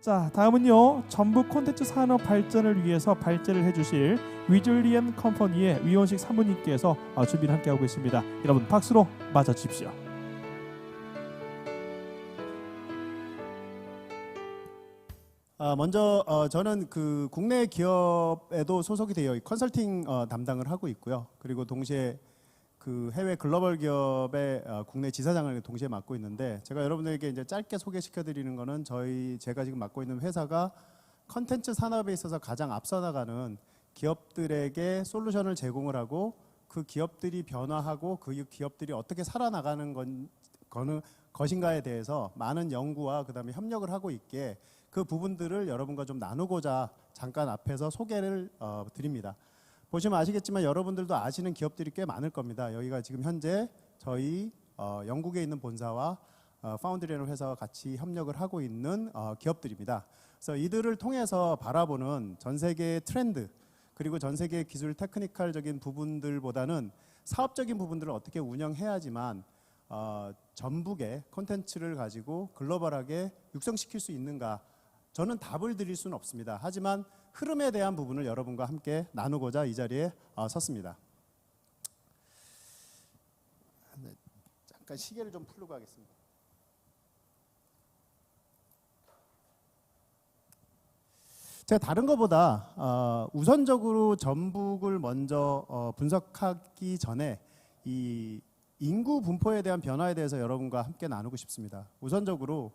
자, 다음은요. 전북 콘텐츠 산업 발전을 위해서 발제를 해주실 위즐리언 컴퍼니의 위원식 사무님께서 준비를 함께하고 있습니다. 여러분 박수로 맞아주십시오. 먼저 저는 그 국내 기업에도 소속이 되어 컨설팅 담당을 하고 있고요. 그리고 동시에 그 해외 글로벌 기업의 국내 지사장을 동시에 맡고 있는데, 제가 여러분들에게 이제 짧게 소개시켜 드리는 거는 제가 지금 맡고 있는 회사가 컨텐츠 산업에 있어서 가장 앞서 나가는 기업들에게 솔루션을 제공을 하고, 그 기업들이 변화하고 그 기업들이 어떻게 살아나가는 것인가에 대해서 많은 연구와 그다음에 협력을 하고 있기에 그 부분들을 여러분과 좀 나누고자 잠깐 앞에서 소개를 드립니다. 보시면 아시겠지만 여러분들도 아시는 기업들이 꽤 많을 겁니다. 여기가 지금 현재 저희 영국에 있는 본사와 파운드리라는 회사와 같이 협력을 하고 있는 기업들입니다. 그래서 이들을 통해서 바라보는 전 세계의 트렌드, 그리고 전 세계의 기술 테크니컬적인 부분들보다는 사업적인 부분들을 어떻게 운영해야지만 전북의 콘텐츠를 가지고 글로벌하게 육성시킬 수 있는가, 저는 답을 드릴 수는 없습니다. 하지만 흐름에 대한 부분을 여러분과 함께 나누고자 이 자리에 섰습니다. 네, 잠깐 시계를 좀 풀고 하겠습니다. 제가 다른 것보다 우선적으로 전북을 먼저 분석하기 전에 이 인구 분포에 대한 변화에 대해서 여러분과 함께 나누고 싶습니다. 우선적으로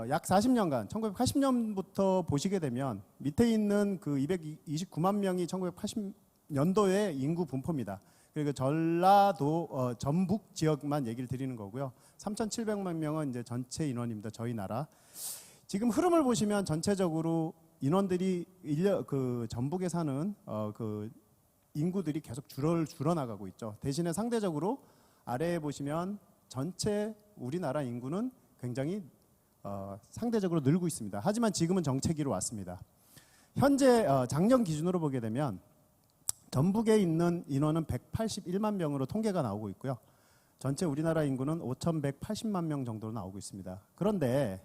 약 40년간 1980년부터 보시게 되면 밑에 있는 그 229만 명이 1980년도의 인구 분포입니다. 그리고 전라도 전북 지역만 얘기를 드리는 거고요. 3,700만 명은 이제 전체 인원입니다. 저희 나라. 지금 흐름을 보시면 전체적으로 인원들이 그 전북에 사는 그 인구들이 계속 줄어나가고 있죠. 대신에 상대적으로 아래에 보시면 전체 우리나라 인구는 굉장히 상대적으로 늘고 있습니다. 하지만 지금은 정체기로 왔습니다. 현재 작년 기준으로 보게 되면 전북에 있는 인원은 181만 명으로 통계가 나오고 있고요. 전체 우리나라 인구는 5,180만 명 정도로 나오고 있습니다. 그런데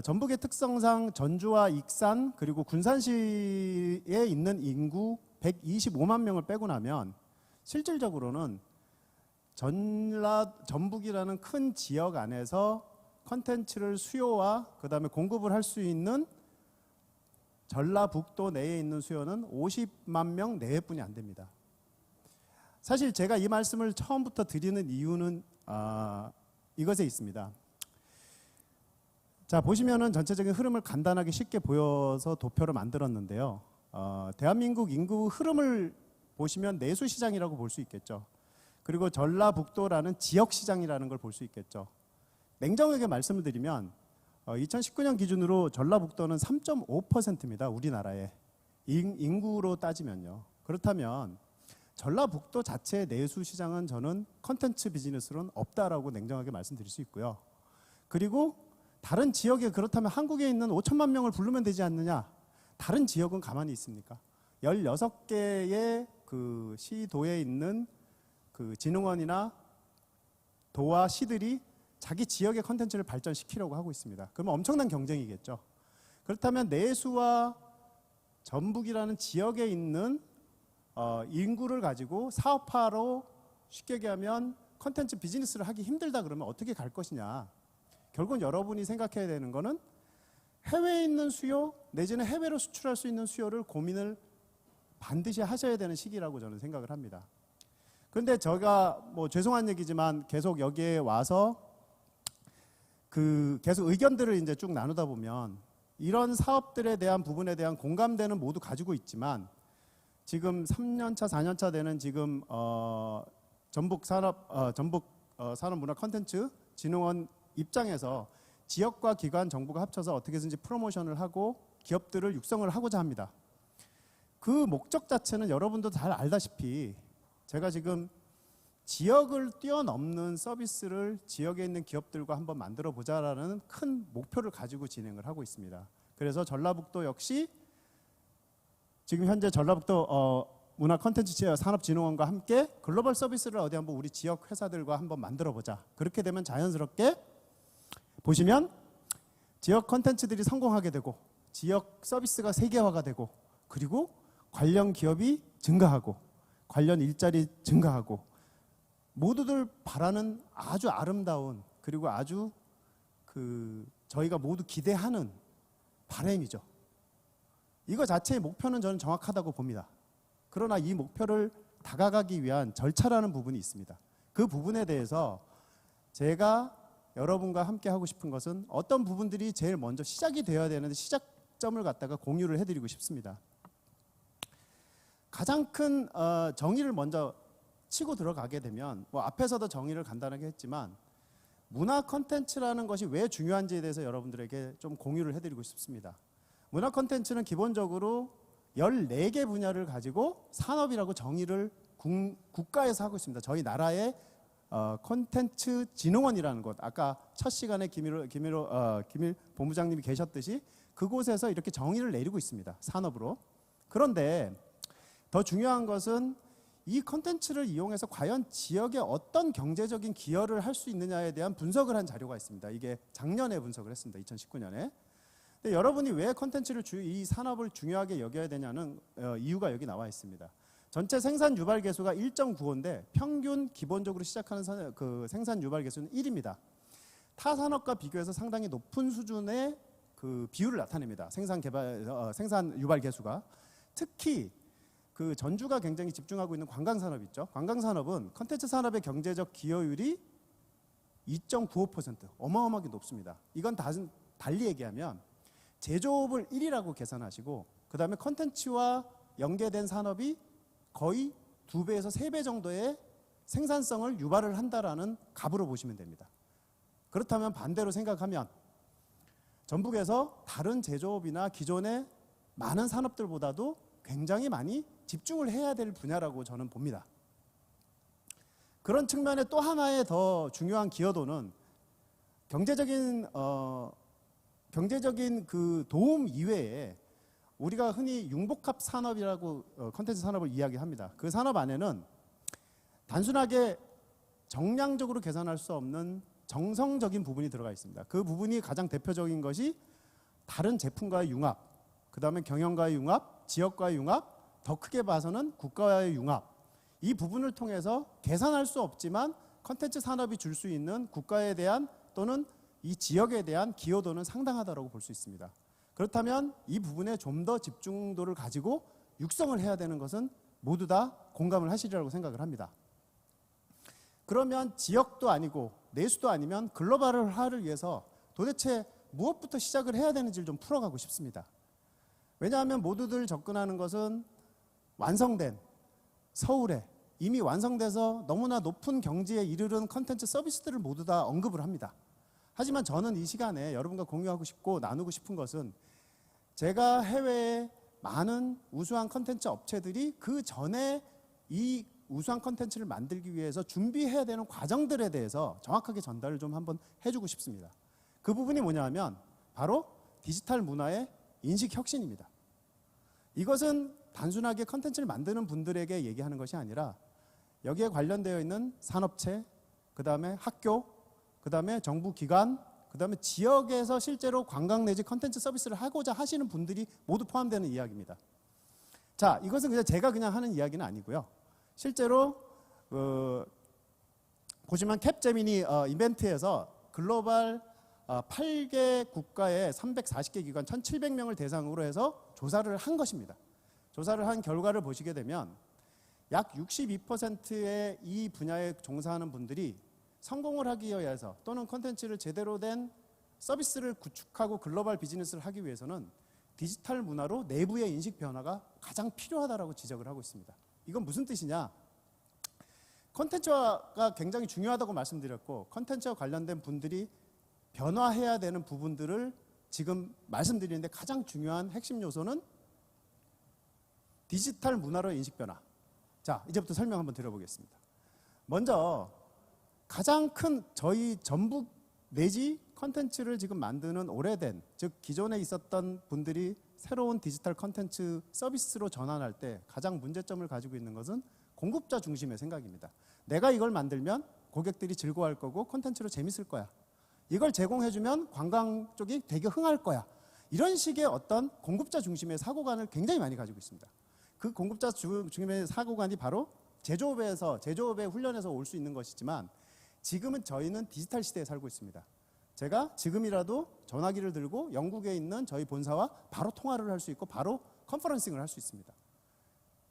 전북의 특성상 전주와 익산 그리고 군산시에 있는 인구 125만 명을 빼고 나면 실질적으로는 전북이라는 큰 지역 안에서 컨텐츠를 수요와 그 다음에 공급을 할 수 있는 전라북도 내에 있는 수요는 50만 명 내외뿐이 안 됩니다. 사실 제가 이 말씀을 처음부터 드리는 이유는 이것에 있습니다. 자, 보시면은 전체적인 흐름을 간단하게 쉽게 보여서 도표를 만들었는데요. 대한민국 인구 흐름을 보시면 내수시장이라고 볼 수 있겠죠. 그리고 전라북도라는 지역시장이라는 걸 볼 수 있겠죠. 냉정하게 말씀을 드리면 2019년 기준으로 전라북도는 3.5%입니다. 우리나라의 인구로 따지면요. 그렇다면 전라북도 자체의 내수시장은 저는 컨텐츠 비즈니스로는 없다라고 냉정하게 말씀드릴 수 있고요. 그리고 다른 지역에 그렇다면 한국에 있는 5천만 명을 부르면 되지 않느냐? 다른 지역은 가만히 있습니까? 16개의 그 시도에 있는 그 진흥원이나 도와 시들이 자기 지역의 컨텐츠를 발전시키려고 하고 있습니다. 그러면 엄청난 경쟁이겠죠. 그렇다면 내수와 전북이라는 지역에 있는 인구를 가지고 사업화로 쉽게 얘기하면 컨텐츠 비즈니스를 하기 힘들다 그러면 어떻게 갈 것이냐. 결국은 여러분이 생각해야 되는 거는 해외에 있는 수요 내지는 해외로 수출할 수 있는 수요를 고민을 반드시 하셔야 되는 시기라고 저는 생각을 합니다. 그런데 제가 뭐 죄송한 얘기지만 계속 여기에 와서 계속 의견들을 이제 쭉 나누다 보면 이런 사업들에 대한 부분에 대한 공감대는 모두 가지고 있지만 지금 3년차, 4년차 되는 지금 전북 산업문화 컨텐츠 진흥원 입장에서 지역과 기관, 정부가 합쳐서 어떻게든지 프로모션을 하고 기업들을 육성을 하고자 합니다. 그 목적 자체는 여러분도 잘 알다시피 제가 지금 지역을 뛰어넘는 서비스를 지역에 있는 기업들과 한번 만들어 보자라는 큰 목표를 가지고 진행을 하고 있습니다. 그래서 전라북도 역시 지금 현재 전라북도 문화 콘텐츠 산업진흥원과 함께 글로벌 서비스를 어디 한번 우리 지역 회사들과 한번 만들어 보자. 그렇게 되면 자연스럽게 보시면 지역 콘텐츠들이 성공하게 되고 지역 서비스가 세계화가 되고 그리고 관련 기업이 증가하고 관련 일자리 증가하고 모두들 바라는 아주 아름다운 그리고 아주 저희가 모두 기대하는 바람이죠. 이거 자체의 목표는 저는 정확하다고 봅니다. 그러나 이 목표를 다가가기 위한 절차라는 부분이 있습니다. 그 부분에 대해서 제가 여러분과 함께 하고 싶은 것은 어떤 부분들이 제일 먼저 시작이 되어야 되는데 시작점을 갖다가 공유를 해드리고 싶습니다. 가장 큰 정의를 먼저 치고 들어가게 되면 뭐 앞에서도 정의를 간단하게 했지만 문화 콘텐츠라는 것이 왜 중요한지에 대해서 여러분들에게 좀 공유를 해드리고 싶습니다. 문화 콘텐츠는 기본적으로 14개 분야를 가지고 산업이라고 정의를 국가에서 하고 있습니다. 저희 나라의 콘텐츠 진흥원이라는 곳, 아까 첫 시간에 김일 본부장님이 계셨듯이 그곳에서 이렇게 정의를 내리고 있습니다. 산업으로. 그런데 더 중요한 것은 이 콘텐츠를 이용해서 과연 지역에 어떤 경제적인 기여를 할 수 있느냐에 대한 분석을 한 자료가 있습니다. 이게 작년에 분석을 했습니다. 2019년에. 근데 여러분이 왜 콘텐츠를 이 산업을 중요하게 여겨야 되냐는 이유가 여기 나와 있습니다. 전체 생산 유발 개수가 1.95인데 평균 기본적으로 시작하는 생산 유발 개수는 1입니다. 타 산업과 비교해서 상당히 높은 수준의 그 비율을 나타냅니다. 생산 유발 개수가. 특히 그 전주가 굉장히 집중하고 있는 관광 산업 있죠. 관광 산업은 콘텐츠 산업의 경제적 기여율이 2.95%, 어마어마하게 높습니다. 이건 달리 얘기하면 제조업을 1이라고 계산하시고 그다음에 콘텐츠와 연계된 산업이 거의 2배에서 3배 정도의 생산성을 유발을 한다라는 값으로 보시면 됩니다. 그렇다면 반대로 생각하면 전북에서 다른 제조업이나 기존의 많은 산업들보다도 굉장히 많이 집중을 해야 될 분야라고 저는 봅니다. 그런 측면에 또 하나의 더 중요한 기여도는 경제적인 그 도움 이외에 우리가 흔히 융복합 산업이라고 콘텐츠 산업을 이야기합니다. 그 산업 안에는 단순하게 정량적으로 계산할 수 없는 정성적인 부분이 들어가 있습니다. 그 부분이 가장 대표적인 것이 다른 제품과의 융합, 그 다음에 경영과의 융합, 지역과의 융합, 더 크게 봐서는 국가와의 융합. 이 부분을 통해서 계산할 수 없지만 콘텐츠 산업이 줄 수 있는 국가에 대한 또는 이 지역에 대한 기여도는 상당하다고 볼 수 있습니다. 그렇다면 이 부분에 좀 더 집중도를 가지고 육성을 해야 되는 것은 모두 다 공감을 하시리라고 생각을 합니다. 그러면 지역도 아니고 내수도 아니면 글로벌화를 위해서 도대체 무엇부터 시작을 해야 되는지를 좀 풀어가고 싶습니다. 왜냐하면 모두들 접근하는 것은 완성된 서울에 이미 완성돼서 너무나 높은 경지에 이르는 콘텐츠 서비스들을 모두 다 언급을 합니다. 하지만 저는 이 시간에 여러분과 공유하고 싶고 나누고 싶은 것은 제가 해외에 많은 우수한 콘텐츠 업체들이 그 전에 이 우수한 콘텐츠를 만들기 위해서 준비해야 되는 과정들에 대해서 정확하게 전달을 좀 한번 해주고 싶습니다. 그 부분이 뭐냐면 바로 디지털 문화의 인식 혁신입니다. 이것은 단순하게 콘텐츠를 만드는 분들에게 얘기하는 것이 아니라 여기에 관련되어 있는 산업체, 그 다음에 학교, 그 다음에 정부 기관, 그 다음에 지역에서 실제로 관광 내지 콘텐츠 서비스를 하고자 하시는 분들이 모두 포함되는 이야기입니다. 자, 이것은 그냥 제가 그냥 하는 이야기는 아니고요. 실제로 보시면 캡제미니 이벤트에서 글로벌 8개 국가의 340개 기관 1,700명을 대상으로 해서 조사를 한 것입니다. 조사를 한 결과를 보시게 되면 약 62%의 이 분야에 종사하는 분들이 성공을 하기 위해서 또는 콘텐츠를 제대로 된 서비스를 구축하고 글로벌 비즈니스를 하기 위해서는 디지털 문화로 내부의 인식 변화가 가장 필요하다고 지적을 하고 있습니다. 이건 무슨 뜻이냐? 콘텐츠가 굉장히 중요하다고 말씀드렸고 콘텐츠와 관련된 분들이 변화해야 되는 부분들을 지금 말씀드리는데 가장 중요한 핵심 요소는 디지털 문화로의 인식 변화. 자, 이제부터 설명 한번 드려보겠습니다. 먼저 가장 큰 저희 전북 내지 컨텐츠를 지금 만드는 오래된, 즉 기존에 있었던 분들이 새로운 디지털 컨텐츠 서비스로 전환할 때 가장 문제점을 가지고 있는 것은 공급자 중심의 생각입니다. 내가 이걸 만들면 고객들이 즐거워할 거고 컨텐츠로 재밌을 거야. 이걸 제공해주면 관광 쪽이 되게 흥할 거야. 이런 식의 어떤 공급자 중심의 사고관을 굉장히 많이 가지고 있습니다. 그 공급자 중심의 사고관이 바로 제조업의 훈련에서 올 수 있는 것이지만 지금은 저희는 디지털 시대에 살고 있습니다. 제가 지금이라도 전화기를 들고 영국에 있는 저희 본사와 바로 통화를 할 수 있고 바로 컨퍼런싱을 할 수 있습니다.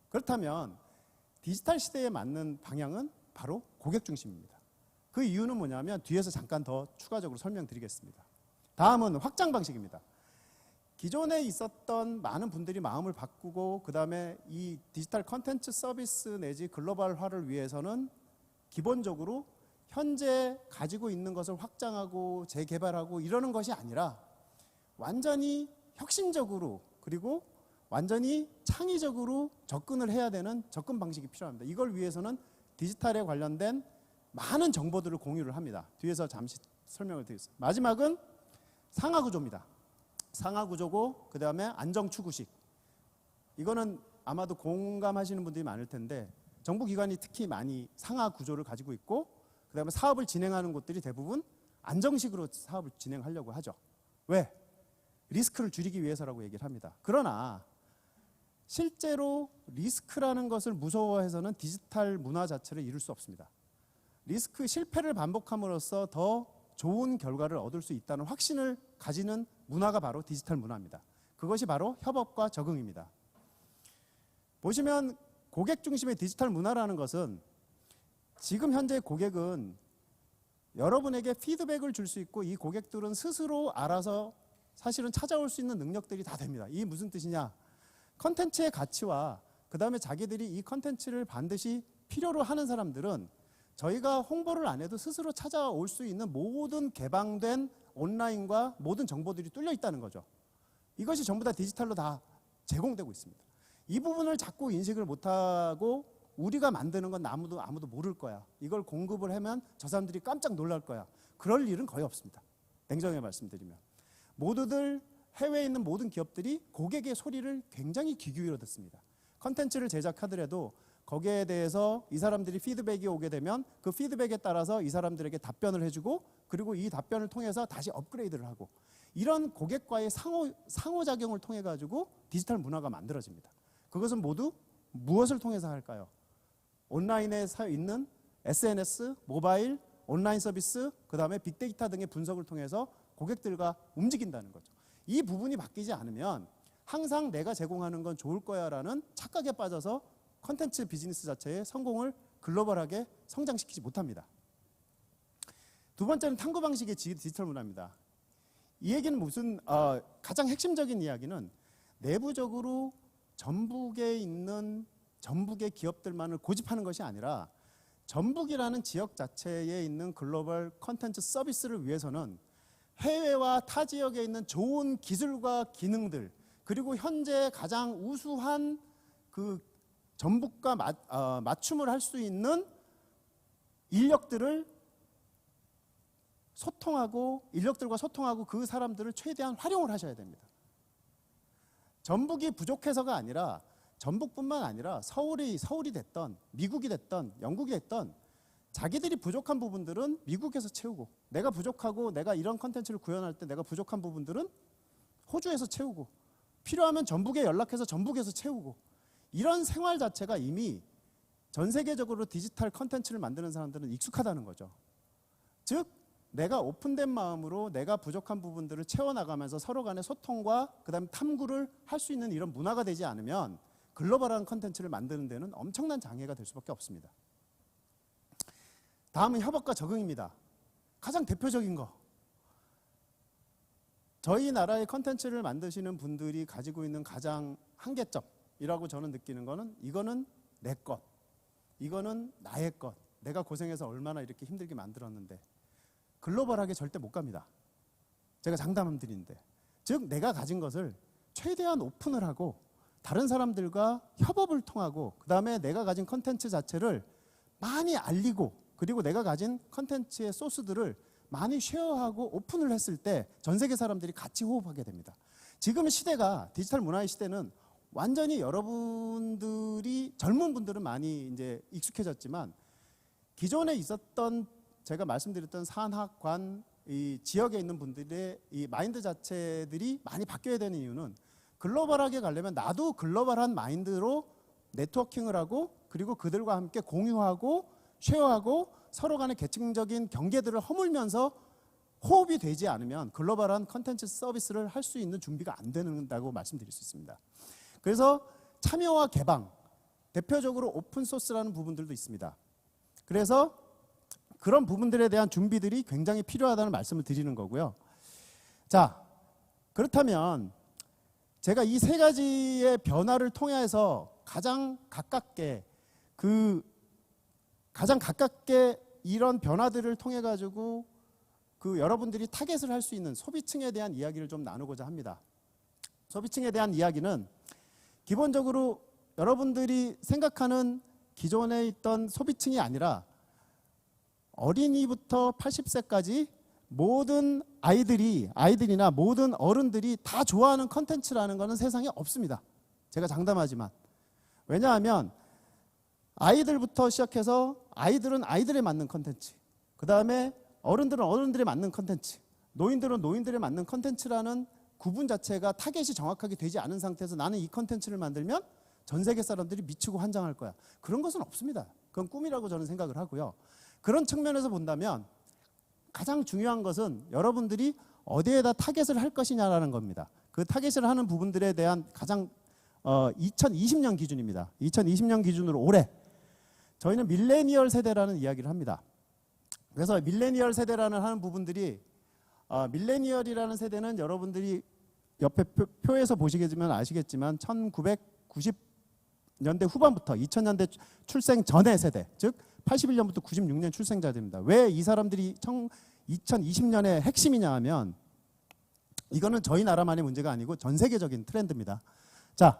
그렇다면 디지털 시대에 맞는 방향은 바로 고객 중심입니다. 그 이유는 뭐냐면 뒤에서 잠깐 더 추가적으로 설명드리겠습니다. 다음은 확장 방식입니다. 기존에 있었던 많은 분들이 마음을 바꾸고 그 다음에 이 디지털 컨텐츠 서비스 내지 글로벌화를 위해서는 기본적으로 현재 가지고 있는 것을 확장하고 재개발하고 이러는 것이 아니라 완전히 혁신적으로 그리고 완전히 창의적으로 접근을 해야 되는 접근 방식이 필요합니다. 이걸 위해서는 디지털에 관련된 많은 정보들을 공유를 합니다. 뒤에서 잠시 설명을 드리겠습니다. 마지막은 상하구조입니다. 상하구조고 그 다음에 안정추구식. 이거는 아마도 공감하시는 분들이 많을 텐데 정부기관이 특히 많이 상하구조를 가지고 있고 그 다음에 사업을 진행하는 곳들이 대부분 안정식으로 사업을 진행하려고 하죠. 왜? 리스크를 줄이기 위해서라고 얘기를 합니다. 그러나 실제로 리스크라는 것을 무서워해서는 디지털 문화 자체를 이룰 수 없습니다. 리스크 실패를 반복함으로써 더 좋은 결과를 얻을 수 있다는 확신을 가지는 문화가 바로 디지털 문화입니다. 그것이 바로 협업과 적응입니다. 보시면 고객 중심의 디지털 문화라는 것은 지금 현재 고객은 여러분에게 피드백을 줄 수 있고 이 고객들은 스스로 알아서 사실은 찾아올 수 있는 능력들이 다 됩니다. 이게 무슨 뜻이냐? 컨텐츠의 가치와 그 다음에 자기들이 이 컨텐츠를 반드시 필요로 하는 사람들은 저희가 홍보를 안 해도 스스로 찾아올 수 있는 모든 개방된 온라인과 모든 정보들이 뚫려 있다는 거죠. 이것이 전부 다 디지털로 다 제공되고 있습니다. 이 부분을 자꾸 인식을 못하고 우리가 만드는 건 아무도 모를 거야. 이걸 공급을 하면 저 사람들이 깜짝 놀랄 거야. 그럴 일은 거의 없습니다. 냉정하게 말씀드리면. 모두들 해외에 있는 모든 기업들이 고객의 소리를 굉장히 귀 기울여 듣습니다. 컨텐츠를 제작하더라도 거기에 대해서 이 사람들이 피드백이 오게 되면 그 피드백에 따라서 이 사람들에게 답변을 해주고 그리고 이 답변을 통해서 다시 업그레이드를 하고 이런 고객과의 상호작용을 통해 가지고 디지털 문화가 만들어집니다. 그것은 모두 무엇을 통해서 할까요? 온라인에 있는 SNS, 모바일, 온라인 서비스, 그 다음에 빅데이터 등의 분석을 통해서 고객들과 움직인다는 거죠. 이 부분이 바뀌지 않으면 항상 내가 제공하는 건 좋을 거야 라는 착각에 빠져서 컨텐츠 비즈니스 자체의 성공을 글로벌하게 성장시키지 못합니다. 두 번째는 탐구 방식의 디지털 문화입니다. 이 얘기는 가장 핵심적인 이야기는 내부적으로 전북에 있는 전북의 기업들만을 고집하는 것이 아니라 전북이라는 지역 자체에 있는 글로벌 컨텐츠 서비스를 위해서는 해외와 타 지역에 있는 좋은 기술과 기능들 그리고 현재 가장 우수한 그 전북과 맞춤을 할 수 있는 인력들과 소통하고 그 사람들을 최대한 활용을 하셔야 됩니다. 전북이 부족해서가 아니라 전북뿐만 아니라 서울이 됐던 미국이 됐던 영국이 됐던 자기들이 부족한 부분들은 미국에서 채우고 내가 부족하고 내가 이런 컨텐츠를 구현할 때 내가 부족한 부분들은 호주에서 채우고 필요하면 전북에 연락해서 전북에서 채우고 이런 생활 자체가 이미 전 세계적으로 디지털 컨텐츠를 만드는 사람들은 익숙하다는 거죠. 즉 내가 오픈된 마음으로 내가 부족한 부분들을 채워나가면서 서로 간의 소통과 그다음에 탐구를 할 수 있는 이런 문화가 되지 않으면 글로벌한 컨텐츠를 만드는 데는 엄청난 장애가 될 수밖에 없습니다. 다음은 협업과 적응입니다. 가장 대표적인 거. 저희 나라의 컨텐츠를 만드시는 분들이 가지고 있는 가장 한계점이라고 저는 느끼는 거는 이거는 내 것, 이거는 나의 것, 내가 고생해서 얼마나 이렇게 힘들게 만들었는데 글로벌하게 절대 못 갑니다. 제가 장담을 드리는데. 즉 내가 가진 것을 최대한 오픈을 하고 다른 사람들과 협업을 통하고 그 다음에 내가 가진 컨텐츠 자체를 많이 알리고 그리고 내가 가진 컨텐츠의 소스들을 많이 쉐어하고 오픈을 했을 때 전 세계 사람들이 같이 호흡하게 됩니다. 지금 시대가 디지털 문화의 시대는 완전히 여러분들이 젊은 분들은 많이 이제 익숙해졌지만 기존에 있었던 제가 말씀드렸던 산학, 관, 이 지역에 있는 분들의 이 마인드 자체들이 많이 바뀌어야 되는 이유는 글로벌하게 가려면 나도 글로벌한 마인드로 네트워킹을 하고 그리고 그들과 함께 공유하고 쉐어하고 서로 간의 계층적인 경계들을 허물면서 호흡이 되지 않으면 글로벌한 컨텐츠 서비스를 할 수 있는 준비가 안 된다고 말씀드릴 수 있습니다. 그래서 참여와 개방, 대표적으로 오픈소스라는 부분들도 있습니다. 그래서 그런 부분들에 대한 준비들이 굉장히 필요하다는 말씀을 드리는 거고요. 자, 그렇다면 제가 이 세 가지의 변화를 통해서 가장 가깝게 이런 변화들을 통해 가지고 여러분들이 타겟을 할 수 있는 소비층에 대한 이야기를 좀 나누고자 합니다. 소비층에 대한 이야기는 기본적으로 여러분들이 생각하는 기존에 있던 소비층이 아니라 어린이부터 80세까지 모든 아이들이나 모든 어른들이 다 좋아하는 컨텐츠라는 것은 세상에 없습니다. 제가 장담하지만. 왜냐하면 아이들부터 시작해서 아이들은 아이들에 맞는 컨텐츠, 그 다음에 어른들은 어른들에 맞는 컨텐츠, 노인들은 노인들에 맞는 컨텐츠라는 구분 자체가 타겟이 정확하게 되지 않은 상태에서 나는 이 컨텐츠를 만들면 전 세계 사람들이 미치고 환장할 거야. 그런 것은 없습니다. 그건 꿈이라고 저는 생각을 하고요. 그런 측면에서 본다면 가장 중요한 것은 여러분들이 어디에다 타겟을 할 것이냐라는 겁니다. 그 타겟을 하는 부분들에 대한 가장 2020년 기준입니다. 2020년 기준으로 올해 저희는 밀레니얼 세대라는 이야기를 합니다. 그래서 밀레니얼 세대라는 하는 부분들이 밀레니얼이라는 세대는 여러분들이 옆에 표에서 보시겠지만 아시겠지만 1990년대 후반부터 2000년대 출생 전의 세대, 즉 81년부터 96년 출생자들입니다. 왜 이 사람들이 2020년의 핵심이냐 하면 이거는 저희 나라만의 문제가 아니고 전 세계적인 트렌드입니다. 자,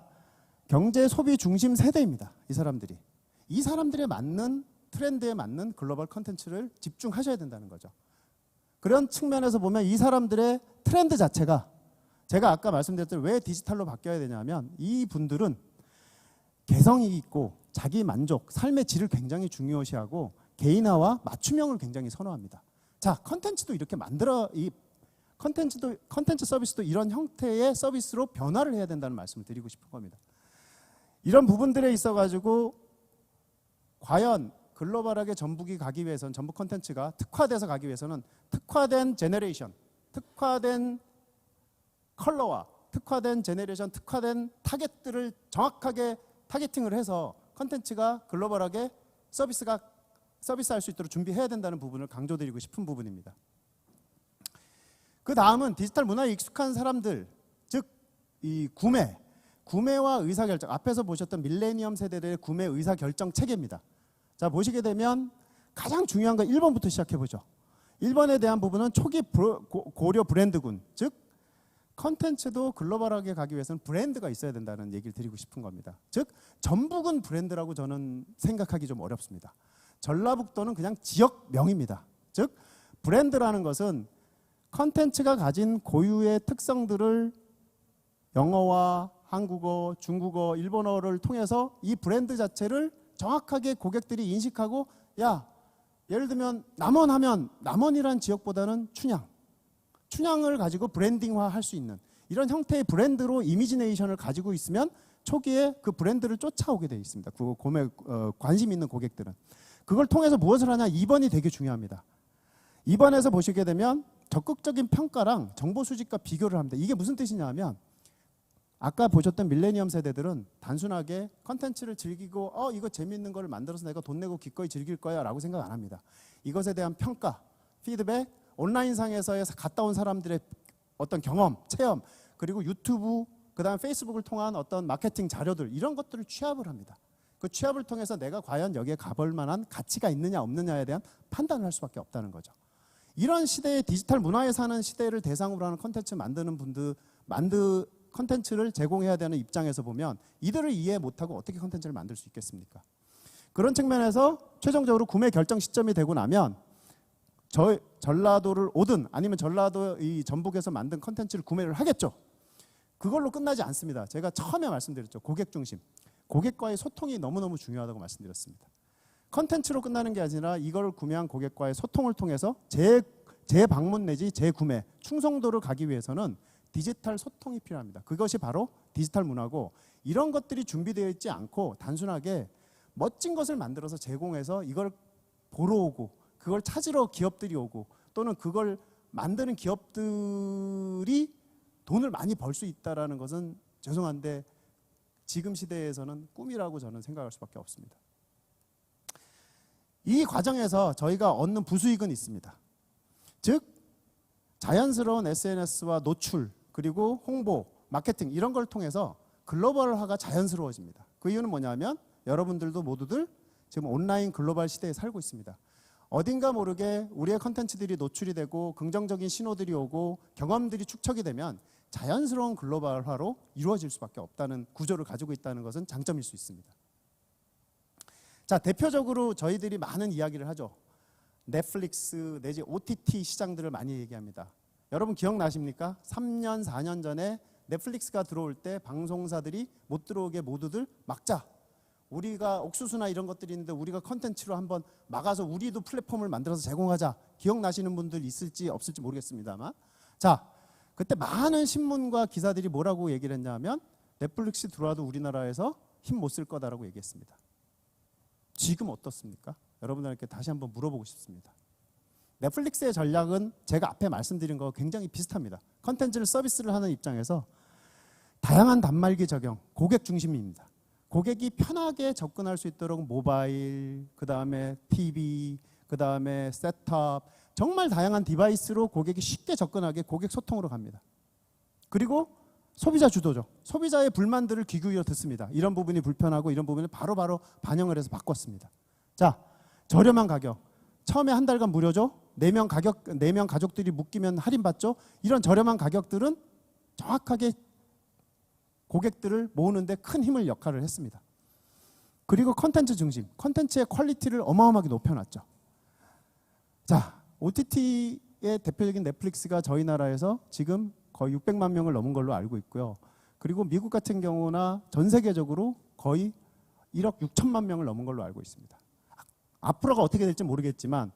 경제 소비 중심 세대입니다. 이 사람들이. 이 사람들에 맞는 트렌드에 맞는 글로벌 컨텐츠를 집중하셔야 된다는 거죠. 그런 측면에서 보면 이 사람들의 트렌드 자체가 제가 아까 말씀드렸던 왜 디지털로 바뀌어야 되냐면 이 분들은 개성이 있고 자기 만족, 삶의 질을 굉장히 중요시하고 개인화와 맞춤형을 굉장히 선호합니다. 자, 컨텐츠도 이렇게 이 컨텐츠 서비스도 이런 형태의 서비스로 변화를 해야 된다는 말씀을 드리고 싶은 겁니다. 이런 부분들에 있어가지고 과연 글로벌하게 전북이 가기 위해서는 전북 컨텐츠가 특화돼서 가기 위해서는 특화된 제너레이션, 특화된 컬러와 특화된 제너레이션, 특화된 타겟들을 정확하게 타겟팅을 해서 컨텐츠가 글로벌하게 서비스할 수 있도록 준비해야 된다는 부분을 강조드리고 싶은 부분입니다. 그 다음은 디지털 문화에 익숙한 사람들, 즉 이 구매와 의사결정, 앞에서 보셨던 밀레니엄 세대들의 구매 의사결정 체계입니다. 자, 보시게 되면 가장 중요한 건 1번부터 시작해보죠. 1번에 대한 부분은 초기 고려 브랜드군, 즉 컨텐츠도 글로벌하게 가기 위해서는 브랜드가 있어야 된다는 얘기를 드리고 싶은 겁니다. 즉 전북은 브랜드라고 저는 생각하기 좀 어렵습니다. 전라북도는 그냥 지역명입니다. 즉 브랜드라는 것은 컨텐츠가 가진 고유의 특성들을 영어와 한국어, 중국어, 일본어를 통해서 이 브랜드 자체를 정확하게 고객들이 인식하고, 야, 예를 들면 남원하면 남원이란 지역보다는 춘향을 가지고 브랜딩화 할 수 있는 이런 형태의 브랜드로 이미지네이션을 가지고 있으면 초기에 그 브랜드를 쫓아오게 되어 있습니다. 그 관심 있는 고객들은. 그걸 통해서 무엇을 하냐, 2번이 되게 중요합니다. 2번에서 보시게 되면 적극적인 평가랑 정보 수집과 비교를 합니다. 이게 무슨 뜻이냐 하면 아까 보셨던 밀레니엄 세대들은 단순하게 컨텐츠를 즐기고 이거 재밌는 걸 만들어서 내가 돈 내고 기꺼이 즐길 거야 라고 생각 안 합니다. 이것에 대한 평가, 피드백, 온라인상에서 갔다 온 사람들의 어떤 경험, 체험, 그리고 유튜브, 그 다음 페이스북을 통한 어떤 마케팅 자료들, 이런 것들을 취합을 합니다. 그 취합을 통해서 내가 과연 여기에 가볼 만한 가치가 있느냐 없느냐에 대한 판단을 할 수밖에 없다는 거죠. 이런 시대의 디지털 문화에 사는 시대를 대상으로 하는 컨텐츠 만드는 분들, 컨텐츠를 제공해야 되는 입장에서 보면 이들을 이해 못하고 어떻게 컨텐츠를 만들 수 있겠습니까? 그런 측면에서 최종적으로 구매 결정 시점이 되고 나면 전라도를 오든 아니면 전라도 이 전북에서 만든 컨텐츠를 구매를 하겠죠. 그걸로 끝나지 않습니다. 제가 처음에 말씀드렸죠. 고객 중심. 고객과의 소통이 너무너무 중요하다고 말씀드렸습니다. 컨텐츠로 끝나는 게 아니라 이걸 구매한 고객과의 소통을 통해서 재방문 내지 재구매, 충성도를 가기 위해서는 디지털 소통이 필요합니다. 그것이 바로 디지털 문화고, 이런 것들이 준비되어 있지 않고 단순하게 멋진 것을 만들어서 제공해서 이걸 보러 오고 그걸 찾으러 기업들이 오고 또는 그걸 만드는 기업들이 돈을 많이 벌 수 있다는 것은 죄송한데 지금 시대에서는 꿈이라고 저는 생각할 수밖에 없습니다. 이 과정에서 저희가 얻는 부수익은 있습니다. 즉 자연스러운 SNS와 노출 그리고 홍보, 마케팅 이런 걸 통해서 글로벌화가 자연스러워집니다. 그 이유는 뭐냐면 여러분들도 모두들 지금 온라인 글로벌 시대에 살고 있습니다. 어딘가 모르게 우리의 컨텐츠들이 노출이 되고 긍정적인 신호들이 오고 경험들이 축적이 되면 자연스러운 글로벌화로 이루어질 수밖에 없다는 구조를 가지고 있다는 것은 장점일 수 있습니다. 자, 대표적으로 저희들이 많은 이야기를 하죠. 넷플릭스 내지 OTT 시장들을 많이 얘기합니다. 여러분 기억나십니까? 3년, 4년 전에 넷플릭스가 들어올 때 방송사들이 못 들어오게 모두들 막자. 우리가 옥수수나 이런 것들이 있는데 우리가 컨텐츠로 한번 막아서 우리도 플랫폼을 만들어서 제공하자. 기억나시는 분들 있을지 없을지 모르겠습니다만. 자, 그때 많은 신문과 기사들이 뭐라고 얘기를 했냐면 넷플릭스 들어와도 우리나라에서 힘 못 쓸 거다라고 얘기했습니다. 지금 어떻습니까? 여러분들께 다시 한번 물어보고 싶습니다. 넷플릭스의 전략은 제가 앞에 말씀드린 거 굉장히 비슷합니다. 컨텐츠를 서비스를 하는 입장에서 다양한 단말기 적용, 고객 중심입니다. 고객이 편하게 접근할 수 있도록 모바일, 그 다음에 TV, 그 다음에 셋탑, 정말 다양한 디바이스로 고객이 쉽게 접근하게 고객 소통으로 갑니다. 그리고 소비자 주도죠. 소비자의 불만들을 귀 기울여 듣습니다. 이런 부분이 불편하고 이런 부분을 바로바로 반영을 해서 바꿨습니다. 자, 저렴한 가격. 처음에 한 달간 무료죠. 4명 가족들이 묶이면 할인받죠. 이런 저렴한 가격들은 정확하게 고객들을 모으는데 큰 힘을 역할을 했습니다. 그리고 컨텐츠 중심, 컨텐츠의 퀄리티를 어마어마하게 높여놨죠. 자, OTT의 대표적인 넷플릭스가 저희 나라에서 지금 거의 600만 명을 넘은 걸로 알고 있고요. 그리고 미국 같은 경우나 전 세계적으로 거의 1억 6천만 명을 넘은 걸로 알고 있습니다. 앞으로가 어떻게 될지 모르겠지만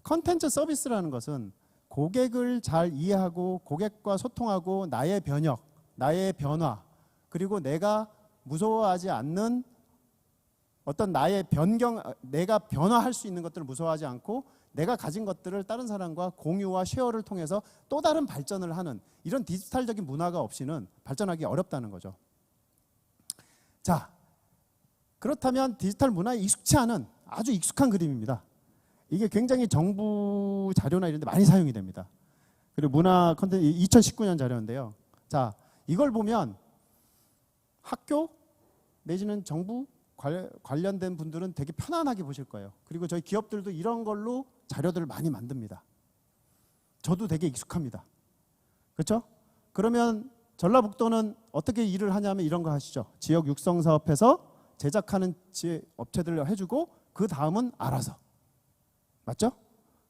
컨텐츠 서비스라는 것은 고객을 잘 이해하고 고객과 소통하고 나의 변혁, 나의 변화, 그리고 내가 무서워하지 않는 어떤 나의 변경, 내가 변화할 수 있는 것들을 무서워하지 않고 내가 가진 것들을 다른 사람과 공유와 쉐어를 통해서 또 다른 발전을 하는 이런 디지털적인 문화가 없이는 발전하기 어렵다는 거죠. 자, 그렇다면 디지털 문화에 익숙치 않은 아주 익숙한 그림입니다. 이게 굉장히 정부 자료나 이런 데 많이 사용이 됩니다. 그리고 문화 컨텐츠 2019년 자료인데요. 자, 이걸 보면 학교 내지는 정부 관련된 분들은 되게 편안하게 보실 거예요. 그리고 저희 기업들도 이런 걸로 자료들을 많이 만듭니다. 저도 되게 익숙합니다. 그렇죠? 그러면 전라북도는 어떻게 일을 하냐면 이런 거 하시죠. 지역 육성 사업에서 제작하는 업체들을 해주고 그 다음은 알아서. 맞죠?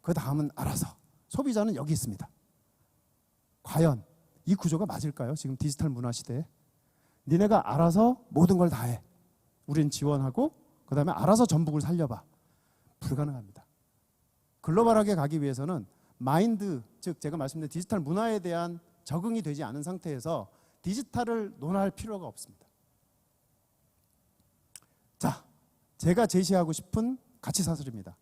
그 다음은 알아서. 소비자는 여기 있습니다. 과연 이 구조가 맞을까요? 지금 디지털 문화 시대에. 니네가 알아서 모든 걸 다 해. 우린 지원하고 그 다음에 알아서 전북을 살려봐. 불가능합니다. 글로벌하게 가기 위해서는 마인드, 즉 제가 말씀드린 디지털 문화에 대한 적응이 되지 않은 상태에서 디지털을 논할 필요가 없습니다. 자, 제가 제시하고 싶은 가치 사슬입니다.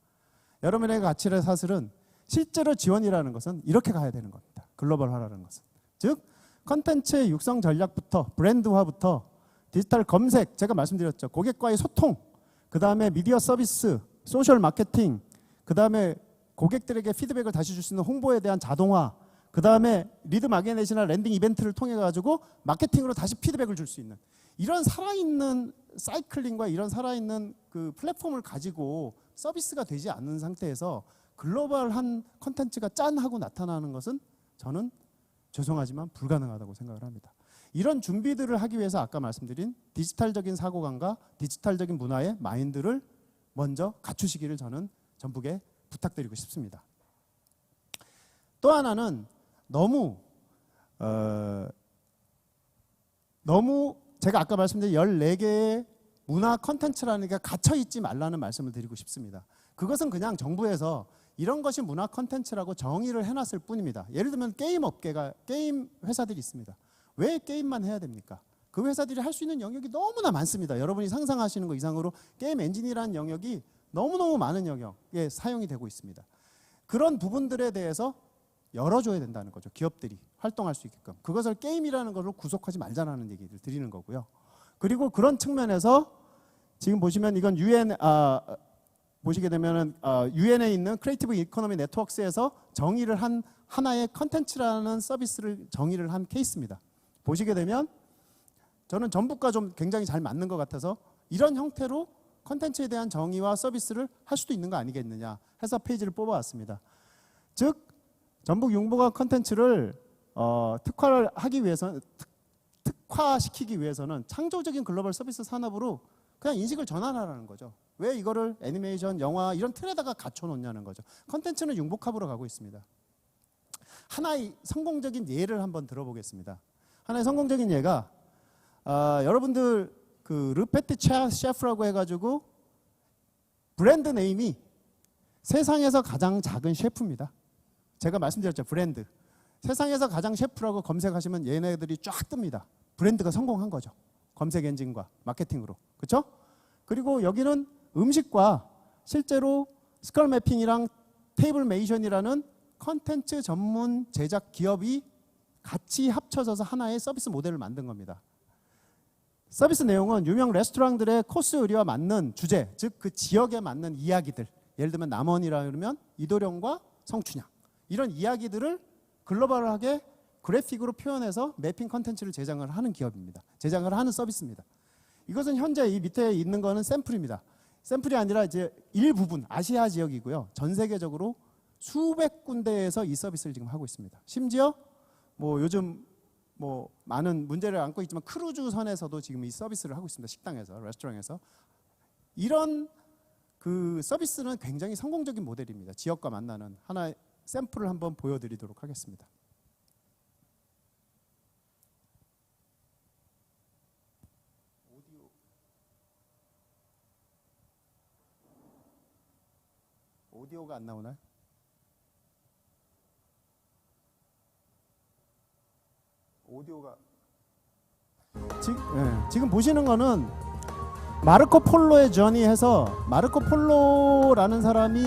여러분의 가치 사슬은 실제로 지원이라는 것은 이렇게 가야 되는 겁니다. 글로벌화라는 것은. 즉 컨텐츠의 육성 전략부터 브랜드화부터 디지털 검색, 제가 말씀드렸죠. 고객과의 소통, 그 다음에 미디어 서비스, 소셜 마케팅, 그 다음에 고객들에게 피드백을 다시 줄 수 있는 홍보에 대한 자동화, 그 다음에 리드 마그넷이나 랜딩 이벤트를 통해 가지고 마케팅으로 다시 피드백을 줄 수 있는 이런 살아있는 사이클링과 이런 살아있는 그 플랫폼을 가지고 서비스가 되지 않는 상태에서 글로벌한 컨텐츠가 짠 하고 나타나는 것은 저는 죄송하지만 불가능하다고 생각을 합니다. 이런 준비들을 하기 위해서 아까 말씀드린 디지털적인 사고관과 디지털적인 문화의 마인드를 먼저 갖추시기를 저는 전북에 부탁드리고 싶습니다. 또 하나는 너무 제가 아까 말씀드린 14개의 문화 컨텐츠라는 게 갇혀있지 말라는 말씀을 드리고 싶습니다. 그것은 그냥 정부에서 이런 것이 문화 콘텐츠라고 정의를 해놨을 뿐입니다. 예를 들면 게임 업계가 게임 회사들이 있습니다. 왜 게임만 해야 됩니까? 그 회사들이 할 수 있는 영역이 너무나 많습니다. 여러분이 상상하시는 것 이상으로 게임 엔진이라는 영역이 너무너무 많은 영역에 사용이 되고 있습니다. 그런 부분들에 대해서 열어줘야 된다는 거죠. 기업들이 활동할 수 있게끔. 그것을 게임이라는 것을 구속하지 말자라는 얘기를 드리는 거고요. 그리고 그런 측면에서 지금 보시면 이건 보시게 되면은 UN에 있는 크리에이티브 이코노미 네트워크스에서 정의를 한 하나의 컨텐츠라는 서비스를 정의를 한 케이스입니다. 보시게 되면 저는 전북과 좀 굉장히 잘 맞는 것 같아서 이런 형태로 컨텐츠에 대한 정의와 서비스를 할 수도 있는 거 아니겠느냐 해서 페이지를 뽑아왔습니다. 즉 전북 융보가 컨텐츠를 특화를 하기 위해서는 특화시키기 위해서는 창조적인 글로벌 서비스 산업으로 그냥 인식을 전환하라는 거죠. 왜 이거를 애니메이션, 영화 이런 틀에다가 갖춰놓냐는 거죠. 컨텐츠는 융복합으로 가고 있습니다. 하나의 성공적인 예를 한번 들어보겠습니다. 하나의 성공적인 예가 여러분들 그 르페트 셰프라고 해가지고 브랜드 네임이 세상에서 가장 작은 셰프입니다. 제가 말씀드렸죠. 브랜드. 세상에서 가장 셰프라고 검색하시면 얘네들이 쫙 뜹니다. 브랜드가 성공한 거죠. 검색 엔진과 마케팅으로. 그렇죠? 그리고 여기는 음식과 실제로 스컬 매핑이랑 테이블 메이션이라는 컨텐츠 전문 제작 기업이 같이 합쳐져서 하나의 서비스 모델을 만든 겁니다. 서비스 내용은 유명 레스토랑들의 코스 요리와 맞는 주제, 즉 그 지역에 맞는 이야기들, 예를 들면 남원이라 그러면 이도령과 성춘향 이런 이야기들을 글로벌하게 그래픽으로 표현해서 매핑 컨텐츠를 제작을 하는 기업입니다. 제작을 하는 서비스입니다. 이것은 현재 이 밑에 있는 거는 샘플입니다. 샘플이 아니라 이제 일부분 아시아 지역이고요. 전 세계적으로 수백 군데에서 이 서비스를 지금 하고 있습니다. 심지어 뭐 요즘 뭐 많은 문제를 안고 있지만 크루즈선에서도 지금 이 서비스를 하고 있습니다. 식당에서, 레스토랑에서. 이런 그 서비스는 굉장히 성공적인 모델입니다. 지역과 만나는 하나의 샘플을 한번 보여드리도록 하겠습니다. 오디오가 안 나오나요? 오디오가 지금 보시는 거는 마르코 폴로의 저니 해서 마르코 폴로라는 사람이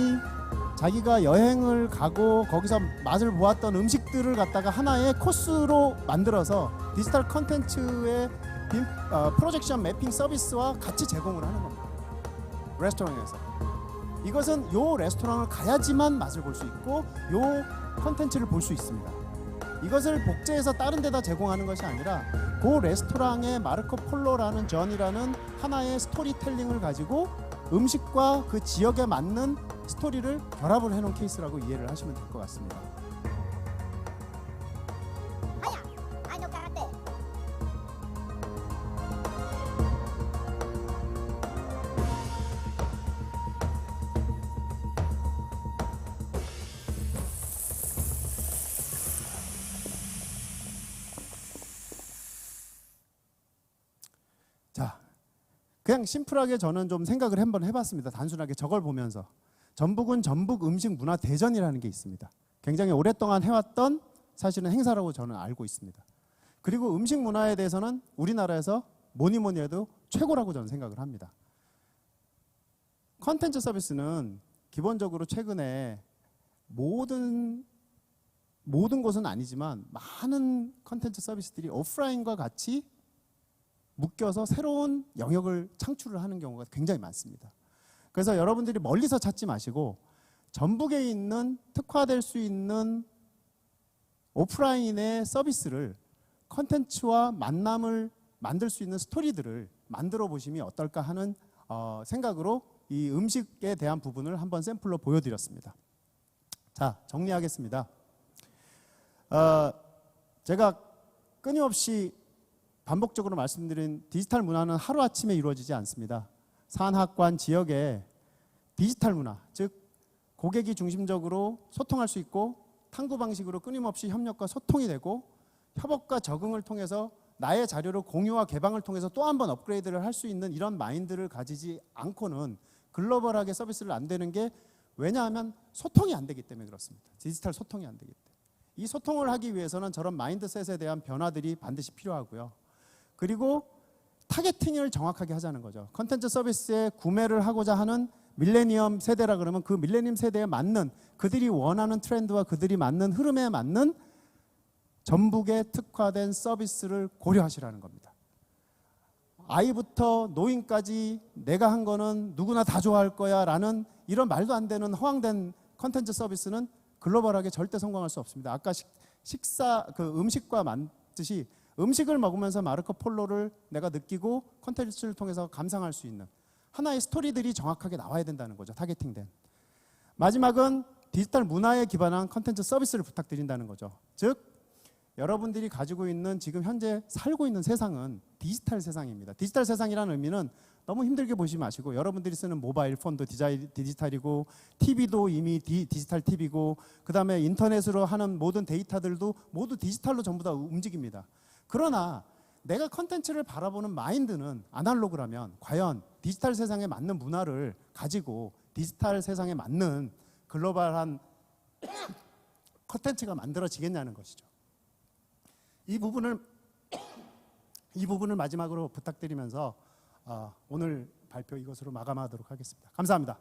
자기가 여행을 가고 거기서 맛을 보았던 음식들을 갖다가 하나의 코스로 만들어서 디지털 컨텐츠의 프로젝션 매핑 서비스와 같이 제공을 하는 겁니다. 레스토랑에서. 이것은 요 레스토랑을 가야지만 맛을 볼 수 있고 요 컨텐츠를 볼 수 있습니다. 이것을 복제해서 다른 데다 제공하는 것이 아니라 그 레스토랑의 마르코 폴로라는 전이라는 하나의 스토리텔링을 가지고 음식과 그 지역에 맞는 스토리를 결합을 해놓은 케이스라고 이해를 하시면 될 것 같습니다. 자, 그냥 심플하게 저는 좀 생각을 한번 해봤습니다. 단순하게 저걸 보면서 전북은 전북 음식 문화 대전이라는 게 있습니다. 굉장히 오랫동안 해왔던 사실은 행사라고 저는 알고 있습니다. 그리고 음식 문화에 대해서는 우리나라에서 뭐니 해도 최고라고 저는 생각을 합니다. 컨텐츠 서비스는 기본적으로 최근에 모든 곳은 아니지만 많은 컨텐츠 서비스들이 오프라인과 같이 묶여서 새로운 영역을 창출을 하는 경우가 굉장히 많습니다. 그래서 여러분들이 멀리서 찾지 마시고 전북에 있는 특화될 수 있는 오프라인의 서비스를 컨텐츠와 만남을 만들 수 있는 스토리들을 만들어 보시면 어떨까 하는 생각으로 이 음식에 대한 부분을 한번 샘플로 보여드렸습니다. 자, 정리하겠습니다. 제가 끊임없이 반복적으로 말씀드린 디지털 문화는 하루아침에 이루어지지 않습니다. 산하관 지역의 디지털 문화, 즉 고객이 중심적으로 소통할 수 있고 탐구 방식으로 끊임없이 협력과 소통이 되고 협업과 적응을 통해서 나의 자료를 공유와 개방을 통해서 또 한 번 업그레이드를 할 수 있는 이런 마인드를 가지지 않고는 글로벌하게 서비스를 안 되는 게 왜냐하면 소통이 안 되기 때문에 그렇습니다. 디지털 소통이 안 되기 때문에. 이 소통을 하기 위해서는 저런 마인드셋에 대한 변화들이 반드시 필요하고요. 그리고 타겟팅을 정확하게 하자는 거죠. 컨텐츠 서비스에 구매를 하고자 하는 밀레니엄 세대라 그러면 그 밀레니엄 세대에 맞는 그들이 원하는 트렌드와 그들이 맞는 흐름에 맞는 전북에 특화된 서비스를 고려하시라는 겁니다. 아이부터 노인까지 내가 한 거는 누구나 다 좋아할 거야 라는 이런 말도 안 되는 허황된 컨텐츠 서비스는 글로벌하게 절대 성공할 수 없습니다. 아까 음식과 맞듯이 음식을 먹으면서 마르코 폴로를 내가 느끼고 컨텐츠를 통해서 감상할 수 있는 하나의 스토리들이 정확하게 나와야 된다는 거죠. 타겟팅된. 마지막은 디지털 문화에 기반한 컨텐츠 서비스를 부탁드린다는 거죠. 즉 여러분들이 가지고 있는 지금 현재 살고 있는 세상은 디지털 세상입니다. 디지털 세상이라는 의미는 너무 힘들게 보시지 마시고 여러분들이 쓰는 모바일 폰도 디지털이고 TV도 이미 디지털 TV고 그다음에 인터넷으로 하는 모든 데이터들도 모두 디지털로 전부 다 움직입니다. 그러나 내가 컨텐츠를 바라보는 마인드는 아날로그라면 과연 디지털 세상에 맞는 문화를 가지고 디지털 세상에 맞는 글로벌한 컨텐츠가 만들어지겠냐는 것이죠. 이 부분을 마지막으로 부탁드리면서 오늘 발표 이것으로 마감하도록 하겠습니다. 감사합니다.